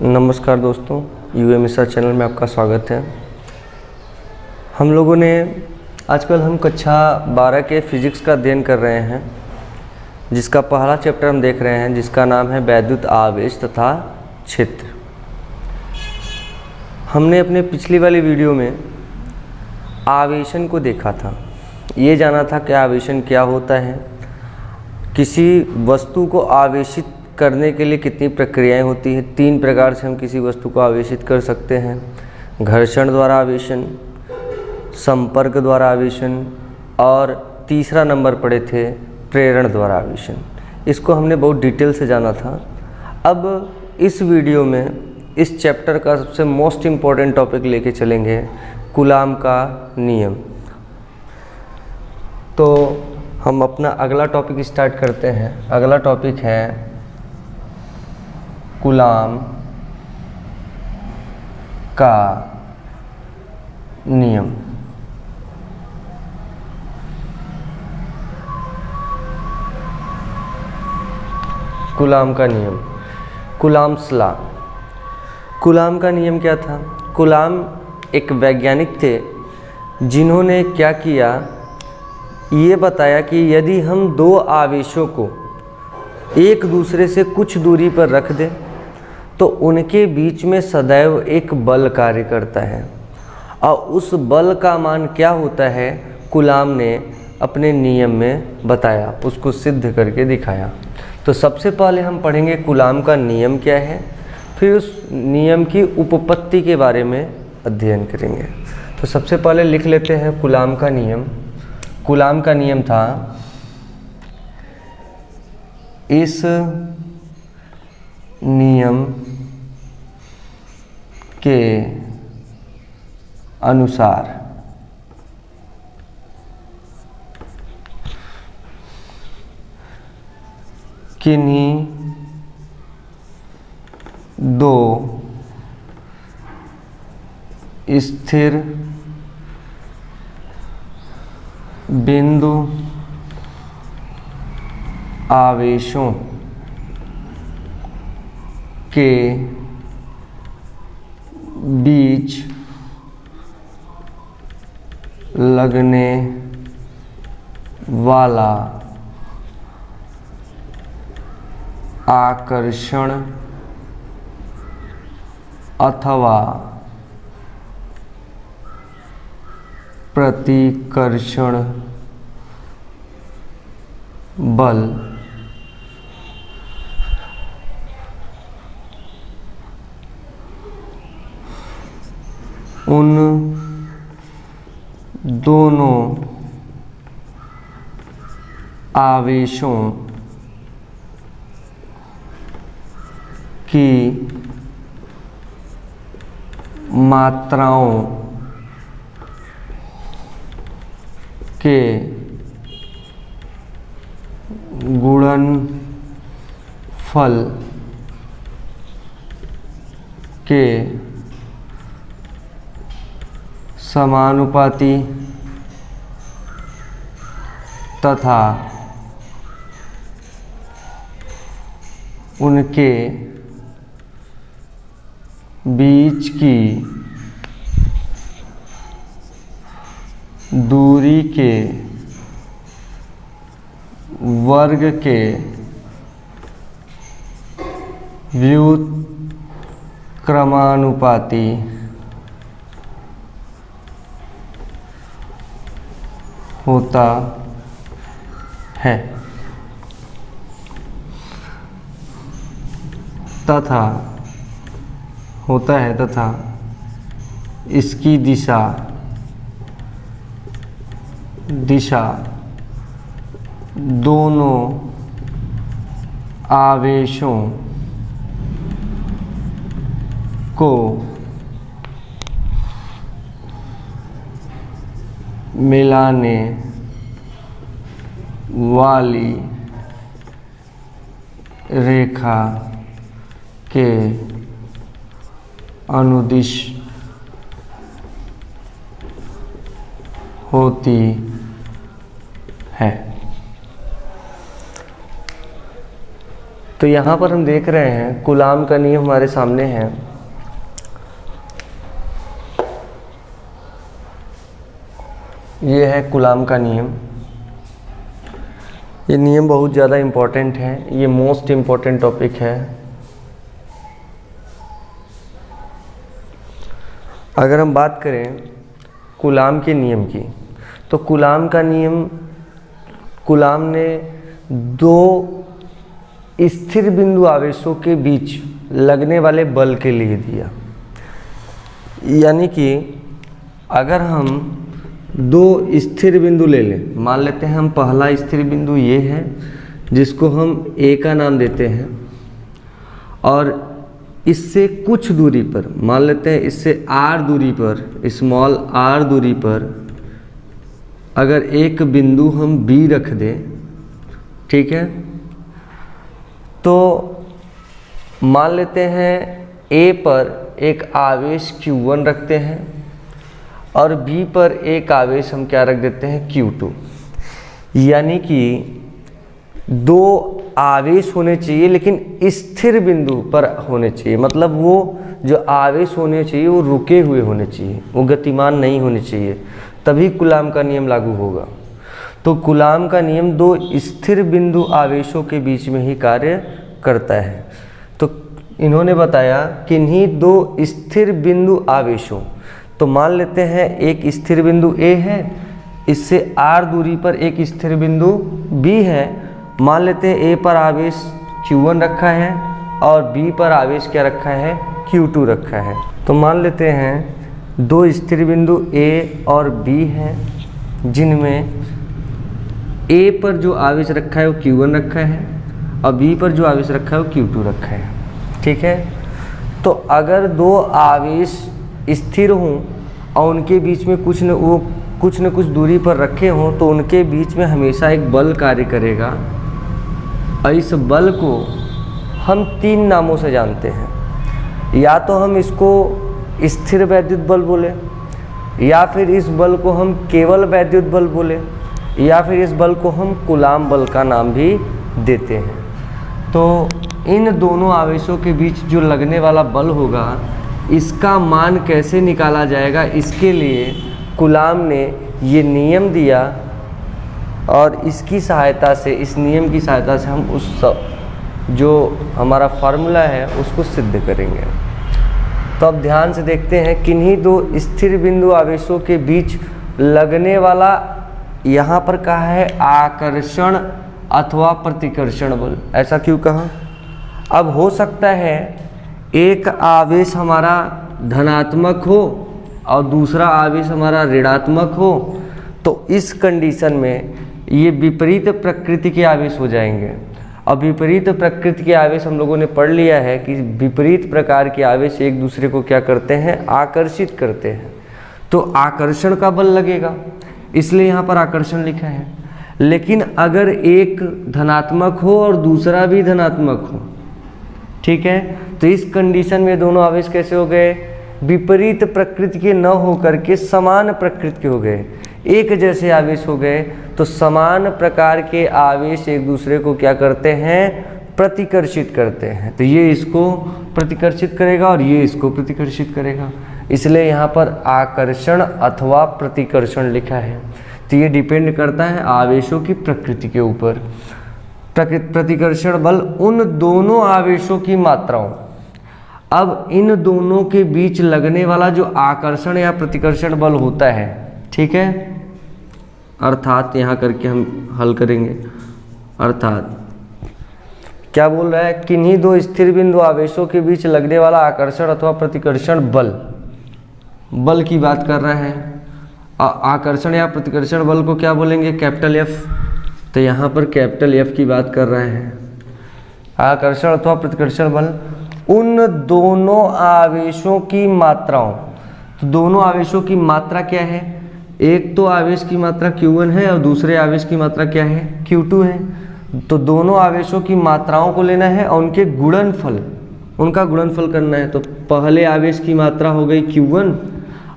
नमस्कार दोस्तों, UM Mishra channel में आपका स्वागत है। हम लोगों ने आजकल हम कक्षा 12 के फिजिक्स का अध्ययन कर रहे हैं, जिसका पहला चैप्टर हम देख रहे हैं, जिसका नाम है वैद्युत आवेश तथा क्षेत्र। हमने अपने पिछली वाली वीडियो में आवेशन को देखा था। ये जाना था कि आवेशन क्या होता है, किसी वस्तु को आवेशित करने के लिए कितनी प्रक्रियाएं होती हैं। 3 प्रकार से हम किसी वस्तु को आवेशित कर सकते हैं: घर्षण द्वारा आवेशन, संपर्क द्वारा आवेशन और तीसरा नंबर पड़े थे प्रेरण द्वारा आवेशन। इसको हमने बहुत डिटेल से जाना था। अब इस वीडियो में इस चैप्टर का सबसे मोस्ट इम्पॉर्टेंट टॉपिक लेके चलेंगे, कूलाम का नियम। तो हम अपना अगला टॉपिक स्टार्ट करते हैं। अगला टॉपिक है कूलाम का नियम। कूलाम का नियम, कूलाम्स लॉ। कूलाम का नियम क्या था? कूलाम एक वैज्ञानिक थे जिन्होंने क्या किया, ये बताया कि यदि हम 2 आवेशों को एक दूसरे से कुछ दूरी पर रख दें तो उनके बीच में सदैव एक बल कार्य करता है, और उस बल का मान क्या होता है कूलाम ने अपने नियम में बताया, उसको सिद्ध करके दिखाया। तो सबसे पहले हम पढ़ेंगे कूलाम का नियम क्या है, फिर उस नियम की उपपत्ति के बारे में अध्ययन करेंगे। तो सबसे पहले लिख लेते हैं कूलाम का नियम। कूलाम का नियम था, इस नियम के अनुसार किन्हीं 2 स्थिर बिंदु आवेशों के बीच लगने वाला आकर्षण अथवा प्रतिकर्षण बल उन दोनों आवेशों की मात्राओं के गुणनफल के समानुपाती तथा उनके बीच की दूरी के वर्ग के व्युत्क्रमानुपाती होता है तथा इसकी दिशा दोनों आवेशों को मिलाने वाली रेखा के अनुदिश होती है। तो यहाँ पर हम देख रहे हैं कूलाम का नियम हमारे सामने है। ये है कूलाम का नियम। ये नियम बहुत ज़्यादा इम्पोर्टेंट है, ये मोस्ट इम्पोर्टेंट टॉपिक है। अगर हम बात करें कूलाम के नियम की, तो कूलाम का नियम कूलाम ने दो स्थिर बिंदु आवेशों के बीच लगने वाले बल के लिए दिया। यानी कि अगर हम दो स्थिर बिंदु ले लें, मान लेते हैं हम पहला स्थिर बिंदु ये है जिसको हम ए का नाम देते हैं, और इससे कुछ दूरी पर, मान लेते हैं इससे r दूरी पर, स्मॉल r दूरी पर अगर एक बिंदु हम B रख दें, ठीक है, तो मान लेते हैं A पर एक आवेश Q1 रखते हैं और B पर एक आवेश हम क्या रख देते हैं, Q2। यानी कि दो आवेश होने चाहिए लेकिन स्थिर बिंदु पर होने चाहिए। मतलब वो जो आवेश होने चाहिए वो रुके हुए होने चाहिए, वो गतिमान नहीं होने चाहिए, तभी कूलाम का नियम लागू होगा। तो कूलाम का नियम दो स्थिर बिंदु आवेशों के बीच में ही कार्य करता है। तो इन्होंने बताया किन्हीं दो स्थिर बिंदु आवेशों, तो मान लेते हैं एक स्थिर बिंदु A है, इससे r दूरी पर एक स्थिर बिंदु B है। मान लेते हैं A पर आवेश Q1 रखा है और B पर आवेश क्या रखा है, Q2 रखा है। तो मान लेते हैं दो स्थिर बिंदु A और B हैं, जिनमें A पर जो आवेश रखा है वो Q1 रखा है और B पर जो आवेश रखा है वो Q2 रखा है, ठीक है। तो अगर दो आवेश स्थिर हों और उनके बीच में कुछ न कुछ दूरी पर रखे हों, तो उनके बीच में हमेशा एक बल कार्य करेगा, और इस बल को हम तीन नामों से जानते हैं। या तो हम इसको स्थिर वैद्युत बल बोले, या फिर इस बल को हम केवल वैद्युत बल बोले, या फिर इस बल को हम कूलाम बल का नाम भी देते हैं। तो इन दोनों आवेशों के बीच जो लगने वाला बल होगा, इसका मान कैसे निकाला जाएगा, इसके लिए कूलाम ने ये नियम दिया, और इसकी सहायता से, इस नियम की सहायता से हम उस जो हमारा फार्मूला है उसको सिद्ध करेंगे। तो अब ध्यान से देखते हैं, किन्हीं दो स्थिर बिंदु आवेशों के बीच लगने वाला, यहाँ पर कहा है आकर्षण अथवा प्रतिकर्षण बल। ऐसा क्यों कहा? अब हो सकता है एक आवेश हमारा धनात्मक हो और दूसरा आवेश हमारा ऋणात्मक हो, तो इस कंडीशन में ये विपरीत प्रकृति के आवेश हो जाएंगे। अब विपरीत प्रकृति के आवेश हम लोगों ने पढ़ लिया है कि विपरीत प्रकार के आवेश एक दूसरे को क्या करते हैं, आकर्षित करते हैं। तो आकर्षण का बल लगेगा, इसलिए यहाँ पर आकर्षण लिखा है। लेकिन अगर एक धनात्मक हो और दूसरा भी धनात्मक हो, ठीक है, तो इस कंडीशन में दोनों आवेश कैसे हो गए, विपरीत प्रकृति के न होकर के समान प्रकृति के हो गए, एक जैसे आवेश हो गए। तो समान प्रकार के आवेश एक दूसरे को क्या करते हैं, प्रतिकर्षित करते हैं। तो ये इसको प्रतिकर्षित करेगा और ये इसको प्रतिकर्षित करेगा, इसलिए यहाँ पर आकर्षण अथवा प्रतिकर्षण लिखा है। तो ये डिपेंड करता है आवेशों की प्रकृति के ऊपर। प्रतिकर्षण बल उन दोनों आवेशों की मात्राओं, अब इन दोनों के बीच लगने वाला जो आकर्षण या प्रतिकर्षण बल होता है, ठीक है, अर्थात यहाँ करके हम हल करेंगे। अर्थात क्या बोल रहा है, किन्हीं दो स्थिर बिंदु आवेशों के बीच लगने वाला आकर्षण अथवा प्रतिकर्षण बल की बात कर रहा है। आकर्षण या प्रतिकर्षण बल को क्या बोलेंगे, कैपिटल एफ। तो यहाँ पर कैपिटल एफ की बात कर रहे हैं। आकर्षण अथवा प्रतिकर्षण बल उन दोनों आवेशों की मात्राओं, तो दोनों आवेशों की मात्रा क्या है, एक तो आवेश की मात्रा Q1 है और दूसरे आवेश की मात्रा क्या है, Q2 है। तो दोनों आवेशों की मात्राओं को लेना है और उनके गुणनफल, उनका गुणनफल करना है। तो पहले आवेश की मात्रा हो गई Q1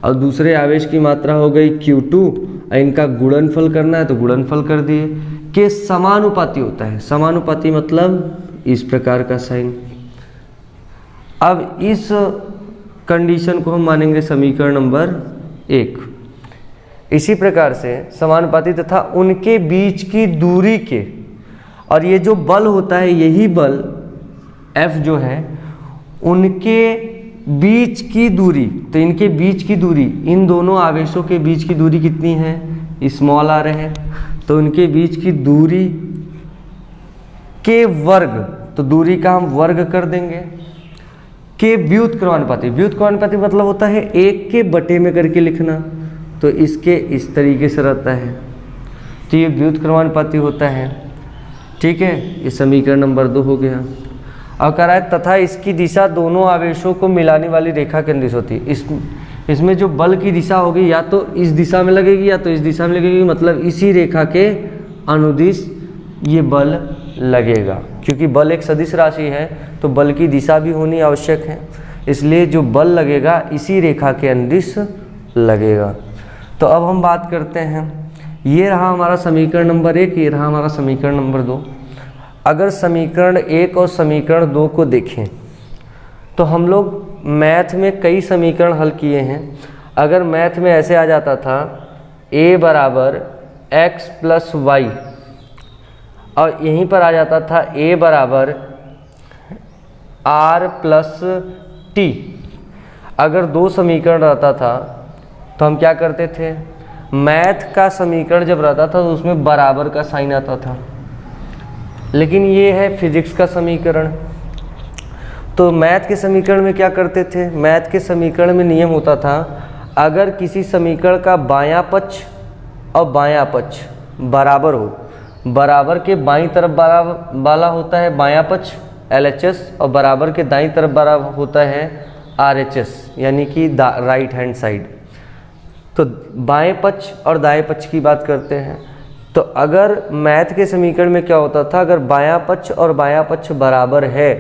और दूसरे आवेश की मात्रा हो गई Q2, और इनका गुणनफल करना है, तो गुणनफल कर दिए। के समानुपाती होता है। समानुपाती मतलब इस प्रकार का साइन। अब इस कंडीशन को हम मानेंगे समीकरण नंबर 1। इसी प्रकार से समानुपाती तथा उनके बीच की दूरी के, और ये जो बल होता है यही बल F जो है उनके बीच की दूरी, तो इनके बीच की दूरी, इन दोनों आवेशों के बीच की दूरी कितनी है, स्मॉल r है, तो उनके बीच की दूरी के वर्ग, तो दूरी का हम वर्ग कर देंगे, के व्युत्क्रमानुपाती। व्युत्क्रमानुपाती मतलब होता है 1 के बटे में करके लिखना, तो इसके इस तरीके से रहता है, तो ये व्युत्क्रमानुपाती होता है। ठीक है, ये समीकरण नंबर 2 हो गया। अब कह रहा है तथा इसकी दिशा दोनों आवेशों को मिलाने वाली रेखा के अनुदिश होती है। इसमें जो बल की दिशा होगी या तो इस दिशा में लगेगी या तो इस दिशा में लगेगी, मतलब इसी रेखा के अनुदिश ये बल लगेगा। क्योंकि बल एक सदिश राशि है तो बल की दिशा भी होनी आवश्यक है, इसलिए जो बल लगेगा इसी रेखा के अनुदिश लगेगा। तो अब हम बात करते हैं, ये रहा हमारा समीकरण नंबर 1, ये रहा हमारा समीकरण नंबर 2। अगर समीकरण 1 और समीकरण 2 को देखें तो हम लोग मैथ में कई समीकरण हल किए हैं। अगर मैथ में ऐसे आ जाता था a बराबर x प्लस वाई, और यहीं पर आ जाता था a बराबर r प्लस टी, अगर 2 समीकरण रहता था तो हम क्या करते थे, मैथ का समीकरण जब रहता था तो उसमें बराबर का साइन आता था। लेकिन ये है फिजिक्स का समीकरण, तो मैथ के समीकरण में क्या करते थे, मैथ के समीकरण में नियम होता था अगर किसी समीकरण का बायां पक्ष और बायां पक्ष बराबर हो, बराबर के बाईं तरफ वाला होता है बायां पक्ष LHS और बराबर के दाईं तरफ वाला होता है RHS, यानी कि राइट हैंड साइड। तो बाएं पक्ष और दाएं पक्ष की बात करते हैं। तो अगर मैथ के समीकरण में क्या होता था, अगर बायां पक्ष और बायां पक्ष बराबर है,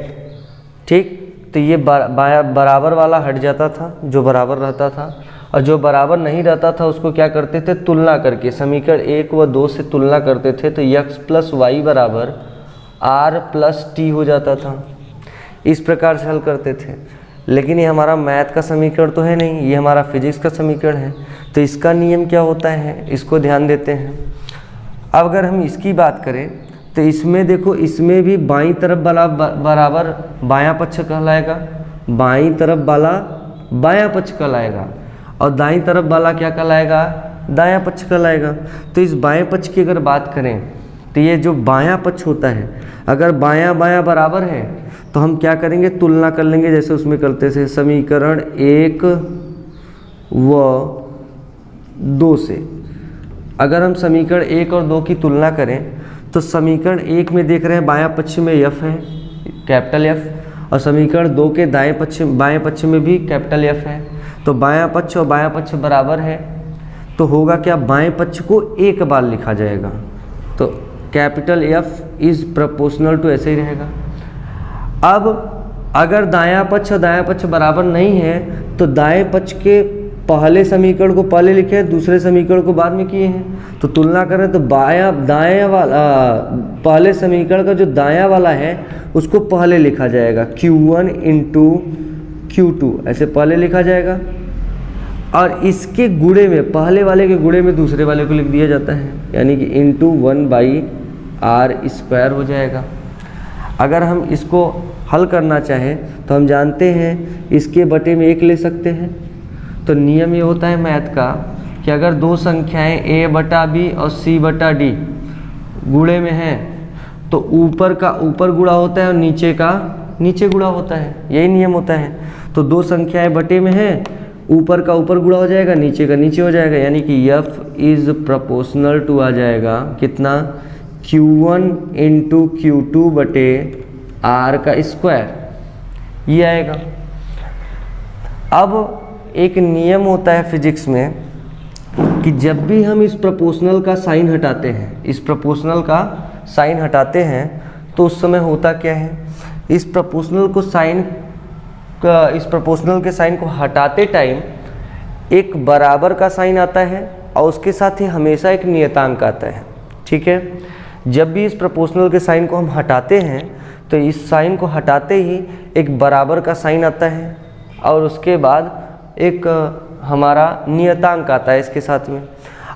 ठीक, तो ये बराबर वाला हट जाता था जो बराबर रहता था, और जो बराबर नहीं रहता था उसको क्या करते थे, तुलना करके समीकरण 1 व 2 से तुलना करते थे, तो x प्लस वाई बराबर r प्लस टी हो जाता था। इस प्रकार से हल करते थे। लेकिन ये हमारा मैथ का समीकरण तो है नहीं, ये हमारा फिजिक्स का समीकरण है, तो इसका नियम क्या होता है, इसको ध्यान देते हैं। अब अगर हम इसकी बात करें तो इसमें देखो, इसमें भी बाईं तरफ वाला बराबर बायां पक्ष कहलाएगा, बाईं तरफ वाला बायां पक्ष कहलाएगा, और दाईं तरफ वाला क्या कहलाएगा, दायां पक्ष कहलाएगा। तो इस बाएं पक्ष की अगर बात करें तो ये जो बायां पक्ष होता है, अगर बायां बायां बराबर है तो हम क्या करेंगे, तुलना कर लेंगे, जैसे उसमें करते थे समीकरण 1 व 2 से। अगर हम समीकरण 1 और 2 की तुलना करें तो समीकरण 1 में देख रहे हैं बायां पक्ष में F है, कैपिटल F, और समीकरण 2 के बाएं पक्ष में भी कैपिटल F है। तो बायां पक्ष और बायां पक्ष बराबर है, तो होगा क्या, बाएं पक्ष को एक बार लिखा जाएगा, तो capital F is proportional to, ऐसे ही रहेगा। अब अगर दायां पक्ष और दायां पक्ष बराबर नहीं है तो दाएं पक्ष के पहले समीकरण को पहले लिखे, दूसरे समीकरण को बाद में किए हैं, तो तुलना करें तो दायां वाला, पहले समीकरण का जो दायां वाला है उसको पहले लिखा जाएगा, Q1 इंटू Q2 ऐसे पहले लिखा जाएगा, और इसके गुणे में, पहले वाले के गुणे में दूसरे वाले को लिख दिया जाता है, यानी कि इंटू 1/r² हो जाएगा। अगर हम इसको हल करना चाहें तो हम जानते हैं इसके बटे में 1 ले सकते हैं। तो नियम ये होता है मैथ का कि अगर 2 संख्याएं a/b और c/d गुणे में हैं तो ऊपर का ऊपर गुणा होता है और नीचे का नीचे गुणा होता है, यही नियम होता है। तो 2 संख्याएं बटे में हैं, ऊपर का ऊपर गुणा हो जाएगा, नीचे का नीचे हो जाएगा, यानी कि F इज प्रोपोर्शनल टू आ जाएगा कितना, Q1 इंटू Q2 बटे R का स्क्वायर, ये आएगा। अब एक नियम होता है फिजिक्स में कि जब भी हम इस प्रोपोर्शनल का साइन हटाते हैं, इस प्रोपोर्शनल का साइन हटाते हैं तो उस समय होता क्या है, इस प्रोपोर्शनल के साइन को हटाते टाइम एक बराबर का साइन आता है और उसके साथ ही हमेशा एक नियतांक आता है, ठीक है। जब भी इस प्रोपोर्शनल के साइन को हम हटाते हैं तो इस साइन को हटाते ही एक बराबर का साइन आता है और उसके बाद एक हमारा नियतांक आता है इसके साथ में।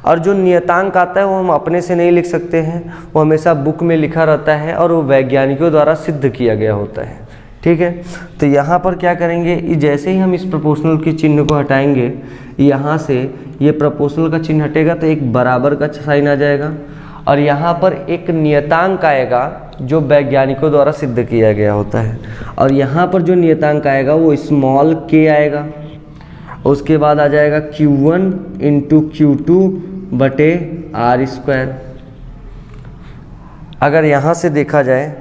और जो नियतांक आता है वो हम अपने से नहीं लिख सकते हैं, वो हमेशा बुक में लिखा रहता है और वो वैज्ञानिकों द्वारा सिद्ध किया गया होता है। ठीक है, तो यहाँ पर क्या करेंगे, जैसे ही हम इस प्रोपोर्शनल के चिन्ह को हटाएंगे, यहाँ से ये प्रोपोर्शनल का चिन्ह हटेगा तो एक बराबर का साइन आ जाएगा और यहाँ पर एक नियतांक आएगा जो वैज्ञानिकों द्वारा सिद्ध किया गया होता है। और यहाँ पर जो नियतांक आएगा वो स्मॉल k आएगा। उसके बाद आ जाएगा Q1 इंटू Q2 बटे R स्क्वायर। अगर यहाँ से देखा जाए,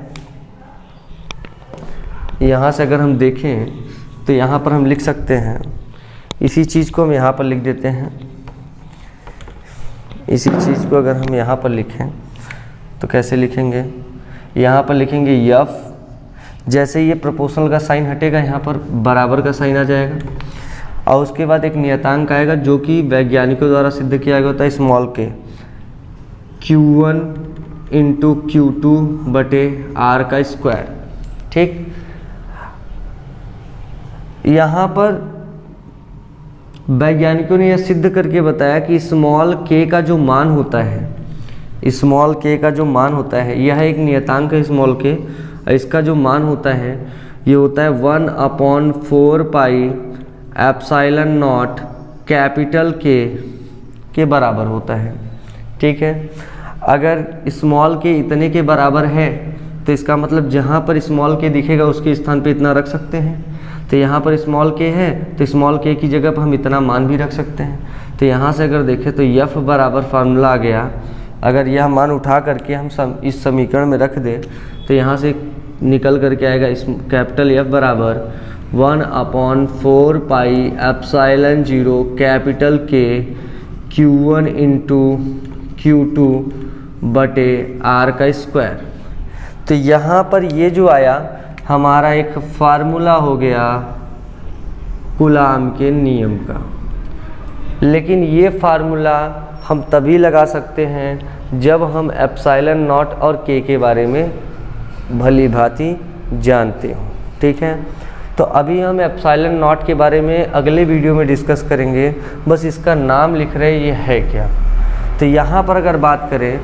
यहाँ से अगर हम देखें तो यहाँ पर हम लिख सकते हैं, इसी चीज़ को हम यहाँ पर लिख देते हैं। इसी चीज़ को अगर हम यहाँ पर लिखें तो कैसे लिखेंगे, यहाँ पर लिखेंगे F। जैसे ये प्रोपोर्शनल का साइन हटेगा यहाँ पर बराबर का साइन आ जाएगा और उसके बाद एक नियतांक आएगा जो कि वैज्ञानिकों द्वारा सिद्ध किया गया होता है small k, Q1 into Q2 बटे R का स्क्वायर। ठीक, यहाँ पर वैज्ञानिकों ने यह सिद्ध करके बताया कि स्मॉल k का जो मान होता है, स्मॉल k का जो मान होता है, यह एक नियतांक है स्मॉल k, इसका जो मान होता है ये होता है 1/4 pi epsilon not capital K के बराबर होता है। ठीक है, अगर स्मॉल k इतने के बराबर है तो इसका मतलब जहाँ पर स्मॉल k दिखेगा उसके स्थान पे इतना रख सकते हैं। तो यहाँ पर स्मॉल k है तो स्मॉल k की जगह पर हम इतना मान भी रख सकते हैं। तो यहाँ से अगर देखें तो F बराबर फार्मूला आ गया। अगर यह मान उठा करके हम इस समीकरण में रख दें तो यहाँ से निकल करके आएगा इस कैपिटल F बराबर 1/4 pi epsilon 0 capital K Q1 into Q2 बटे R का स्क्वायर। तो यहाँ पर ये जो आया हमारा एक फार्मूला हो गया कूलाम के नियम का। लेकिन ये फार्मूला हम तभी लगा सकते हैं जब हम एप्सिलॉन नॉट और k के बारे में भली भांति जानते हो। ठीक है, तो अभी हम एप्सिलॉन नॉट के बारे में अगले वीडियो में डिस्कस करेंगे, बस इसका नाम लिख रहे ये है क्या। तो यहाँ पर अगर बात करें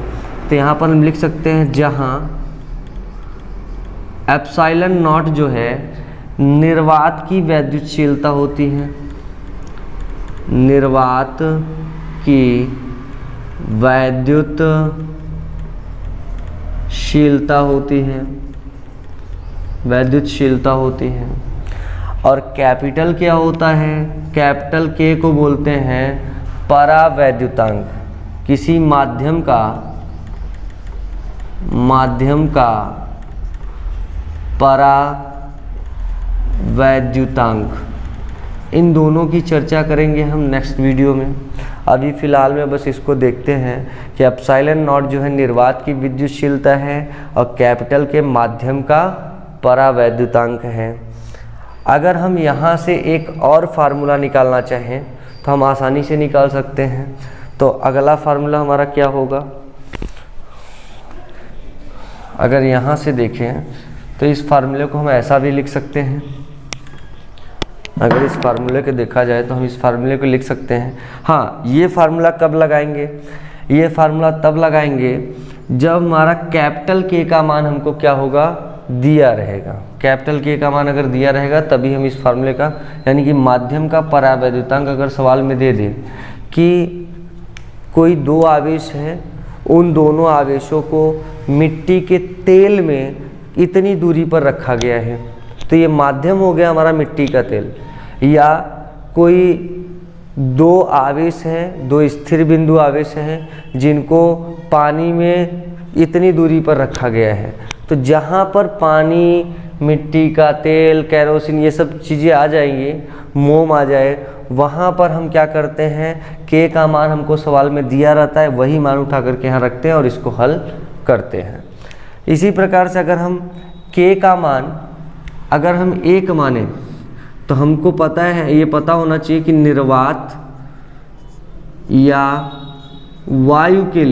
तो यहाँ पर हम लिख सकते हैं जहाँ एप्सिलॉन नॉट जो है निर्वात की वैद्युतशीलता होती है, निर्वात की वैद्युतशीलता होती है, वैद्युतशीलता होती है। और कैपिटल क्या होता है, कैपिटल K को बोलते हैं परावैद्युतांक। किसी माध्यम का परावैद्युतांक। इन दोनों की चर्चा करेंगे हम नेक्स्ट वीडियो में। अभी फ़िलहाल में बस इसको देखते हैं कि एप्सिलॉन नॉट जो है निर्वात की विद्युतशीलता है और कैपिटल के माध्यम का परावैद्युतांक है। अगर हम यहाँ से एक और फार्मूला निकालना चाहें तो हम आसानी से निकाल सकते हैं। तो अगला फार्मूला हमारा क्या होगा, अगर यहाँ से देखें तो इस फार्मूले को हम ऐसा भी लिख सकते हैं। अगर इस फार्मूले को देखा जाए तो हम इस फार्मूले को लिख सकते हैं। हाँ, ये फार्मूला कब लगाएंगे, ये फार्मूला तब लगाएंगे जब हमारा कैपिटल K का मान हमको क्या होगा, दिया रहेगा। कैपिटल K का मान अगर दिया रहेगा तभी हम इस फार्मूले का, यानी कि माध्यम का परावैद्युतांक अगर सवाल में दे दें कि कोई दो आवेश हैं, उन दोनों आवेशों को मिट्टी के तेल में इतनी दूरी पर रखा गया है, तो ये माध्यम हो गया हमारा मिट्टी का तेल। या कोई दो आवेश हैं, दो स्थिर बिंदु आवेश हैं जिनको पानी में इतनी दूरी पर रखा गया है, तो जहाँ पर पानी, मिट्टी का तेल, केरोसिन ये सब चीज़ें आ जाएंगी, मोम आ जाए, वहाँ पर हम क्या करते हैं, K का मान हमको सवाल में दिया रहता है, वही मान उठा करके यहाँ रखते हैं और इसको हल करते हैं। इसी प्रकार से अगर हम K का मान अगर हम 1 माने तो हमको पता है, ये पता होना चाहिए कि निर्वात या वायु के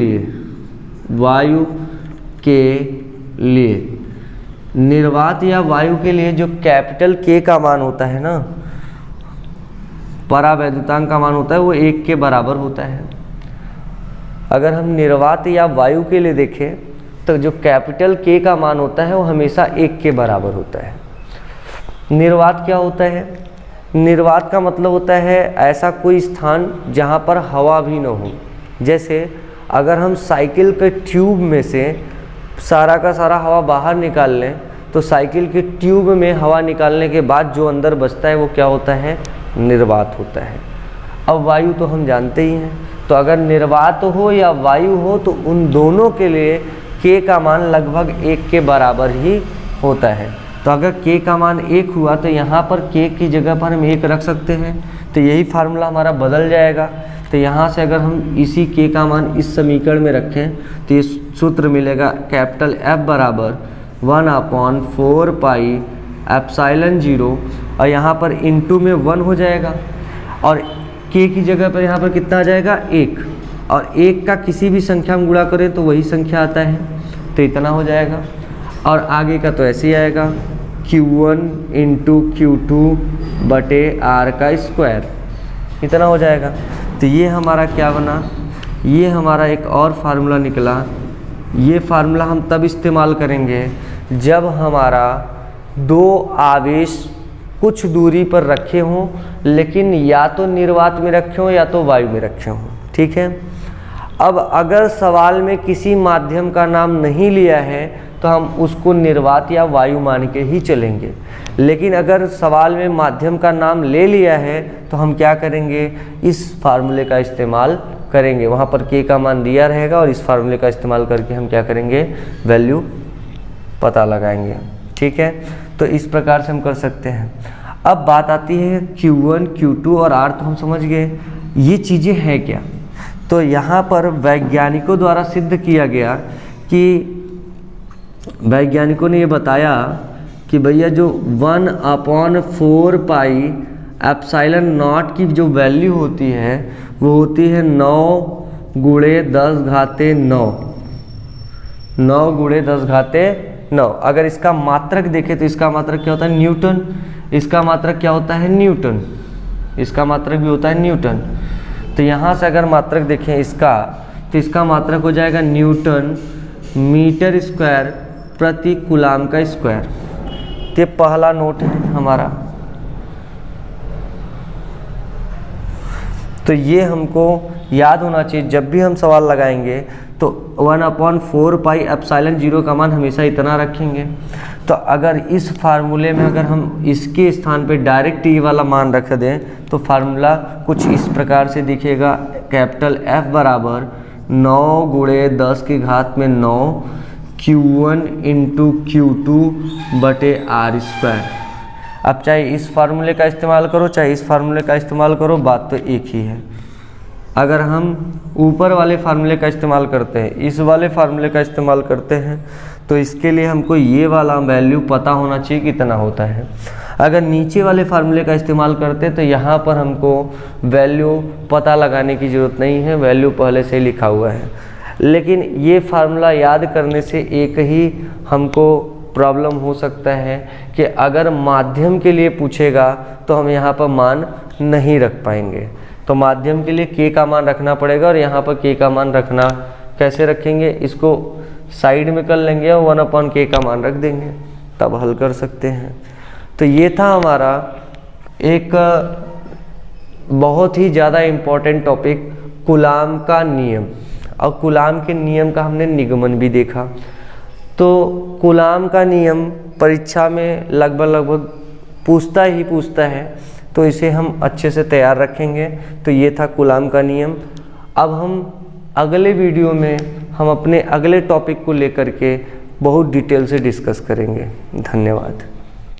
लिए निर्वात या वायु के लिए जो कैपिटल K का मान होता है ना, परावैद्युतांक का मान होता है, वो 1 के बराबर होता है। अगर हम निर्वात या वायु के लिए देखें तो जो कैपिटल K का मान होता है वो हमेशा 1 के बराबर होता है। निर्वात क्या होता है? निर्वात का मतलब होता है ऐसा कोई स्थान जहाँ पर हवा भी न हो। जैसे अगर हम साइकिल के ट्यूब में से सारा का सारा हवा बाहर निकाल लें तो साइकिल के ट्यूब में हवा निकालने के बाद जो अंदर बचता है वो क्या होता है? निर्वात होता है। अब वायु तो हम जानते ही हैं, तो अगर निर्वात हो या वायु हो तो उन दोनों के लिए K का मान लगभग 1 के बराबर ही होता है। तो अगर K का मान 1 हुआ तो यहाँ पर K की जगह पर हम 1 रख सकते हैं, तो यही फार्मूला हमारा बदल जाएगा। तो यहाँ से अगर हम इसी K का मान इस समीकरण में रखें तो ये सूत्र मिलेगा कैपिटल F बराबर 1/4 पाई एप्सिलॉन 0, और यहाँ पर इंटू में 1 हो जाएगा, और K की जगह पर यहाँ पर कितना आ जाएगा? 1, और 1 का किसी भी संख्या में गुणा करें तो वही संख्या आता है, तो इतना हो जाएगा। और आगे का तो ऐसे ही आएगा Q1 इंटू Q2 बटे R का स्क्वायर, इतना हो जाएगा। तो ये हमारा क्या बना? ये हमारा एक और फार्मूला निकला। ये फार्मूला हम तब इस्तेमाल करेंगे जब हमारा 2 आवेश कुछ दूरी पर रखे हों, लेकिन या तो निर्वात में रखे हों या तो वायु में रखे हों। ठीक है। अब अगर सवाल में किसी माध्यम का नाम नहीं लिया है तो हम उसको निर्वात या वायु मान के ही चलेंगे, लेकिन अगर सवाल में माध्यम का नाम ले लिया है तो हम क्या करेंगे? इस फार्मूले का इस्तेमाल करेंगे। वहाँ पर K का मान दिया रहेगा और इस फार्मूले का इस्तेमाल करके हम क्या करेंगे? वैल्यू पता लगाएंगे। ठीक है। तो इस प्रकार से हम कर सकते हैं। अब बात आती है Q1, Q2 और R तो हम समझ गए, ये चीज़ें हैं क्या? तो यहाँ पर वैज्ञानिकों द्वारा सिद्ध किया गया कि वैज्ञानिकों ने ये बताया कि भैया जो 1/4 पाई एप्सिलॉन नॉट की जो वैल्यू होती है वो होती है 9 गुणे 10 घाते 9, 9 गुणे 10 घाते 9। अगर इसका मात्रक देखें तो इसका मात्रक क्या होता है? न्यूटन। इसका मात्रक क्या होता है? न्यूटन। इसका मात्रक भी होता है न्यूटन। तो यहाँ से अगर मात्रक देखें इसका, तो इसका मात्रक हो जाएगा न्यूटन मीटर स्क्वायर प्रति कूलाम का स्क्वायर। ये पहला नोट है हमारा। तो ये हमको याद होना चाहिए, जब भी हम सवाल लगाएंगे तो 1/4 पाई एप्सिलॉन 0 का मान हमेशा इतना रखेंगे। तो अगर इस फार्मूले में अगर हम इसके स्थान पे डायरेक्ट ये वाला मान रख दें तो फार्मूला कुछ इस प्रकार से दिखेगा, कैपिटल F बराबर 9 गुणे 10 की घात में 9 Q1 इंटू Q2 बटे R स्क्वायर। अब चाहे इस फार्मूले का इस्तेमाल करो चाहे इस फार्मूले का इस्तेमाल करो, बात तो एक ही है। अगर हम ऊपर वाले फार्मूले का इस्तेमाल करते हैं, इस वाले फार्मूले का इस्तेमाल करते हैं, तो इसके लिए हमको ये वाला वैल्यू पता होना चाहिए कितना होता है। अगर नीचे वाले फार्मूले का इस्तेमाल करते हैं तो यहाँ पर हमको वैल्यू पता लगाने की ज़रूरत नहीं है, वैल्यू पहले से लिखा हुआ है। लेकिन ये फार्मूला याद करने से एक ही हमको प्रॉब्लम हो सकता है कि अगर माध्यम के लिए पूछेगा तो हम यहाँ पर मान नहीं रख पाएंगे। तो माध्यम के लिए K का मान रखना पड़ेगा, और यहाँ पर K का मान रखना कैसे रखेंगे? इसको साइड में कर लेंगे और 1/K का मान रख देंगे, तब हल कर सकते हैं। तो ये था हमारा एक बहुत ही ज़्यादा इम्पोर्टेंट टॉपिक, कूलाम का नियम। और कूलाम के नियम का हमने निगमन भी देखा। तो कूलाम का नियम परीक्षा में लगभग पूछता है, तो इसे हम अच्छे से तैयार रखेंगे। तो ये था कूलाम का नियम। अब हम अगले वीडियो में हम अपने अगले टॉपिक को लेकर के बहुत डिटेल से डिस्कस करेंगे। धन्यवाद।